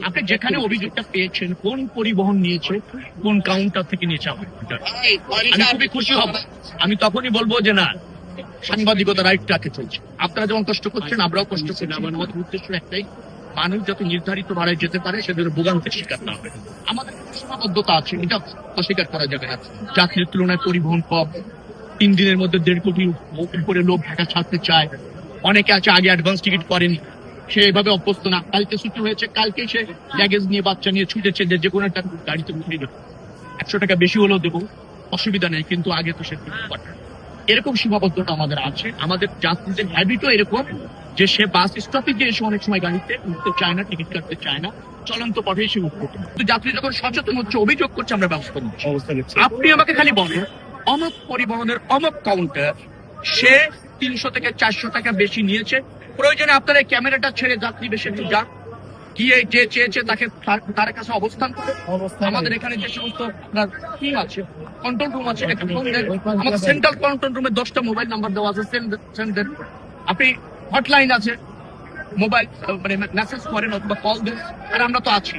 আপনি যেখানে অভিযোগটা পেয়েছেন, কোন পরিবহন নিয়েছে, কোন কাউন্টার থেকে নিয়েছে, আমি খুবই খুশি হব। আমি তখনই বলবো যে না, সাংবাদিকতা রাইটটাকে চলছে। আপনারা যেমন কষ্ট করছেন, আমরাও কষ্ট করছি। আমাদের উদ্দেশ্য একটাই, মানুষ যাতে নির্ধারিত ভাড়ায় যেতে পারে, সেদের ভোগান্তির শিকার না হবে। আমাদের সীমাবদ্ধতা আছে, এটা অস্বীকার করা যাবে না। যাত্রীর তুলনায় পরিবহন কম, 3 দিনের মধ্যে 1.5 কোটি উপরে লোক ঢাকা ছাড়তে চায়। অনেকে আছে আগে অ্যাডভান্স টিকিট করেনি, সে এভাবে অভ্যস্ত না। কালকে ছুটি হয়েছে, কালকে সে ব্যাগেজ নিয়ে, বাচ্চা নিয়ে ছুটেছে যে কোনো একটা গাড়িতে উঠে যাবে, 100 টাকা বেশি হলেও দেবো, অসুবিধা নেই। কিন্তু আগে তো সে এরকম সীমাবদ্ধতা আমাদের আছে। আমাদের যাত্রীদের হ্যাবিটও এরকম যে সে বাস স্টপেজে এসে অনেক সময় গাড়িতে উঠতে চায় না, টিকিট কাটতে চায় না, চলন্ত পথে এসে উঠতে। কিন্তু যাত্রী যখন সচেতন হচ্ছে, অভিযোগ করছে, আমরা ব্যবস্থা নিচ্ছি। আপনি আমাকে খালি বলেন, অমুক পরিবহনের অমুক কাউন্টার সে 300 থেকে 400 টাকা বেশি নিয়েছে, প্রয়োজনে আপনার এই ক্যামেরাটা ছেড়ে যাত্রী বেশি একটু যান, গিয়ে যে চেয়েছে তাকে তার কাছে অবস্থান করে। আমাদের এখানে যে সমস্ত আপনার টিম আছে, কন্ট্রোল রুম আছে, আমাদের সেন্ট্রাল কন্ট্রোল রুমে 10টা মোবাইল নাম্বার দেওয়া আছে, সেন্ড। আপনি হটলাইন আছে, মোবাইল মানে মেসেজ করেন অথবা কল দেন, আর আমরা তো আছি।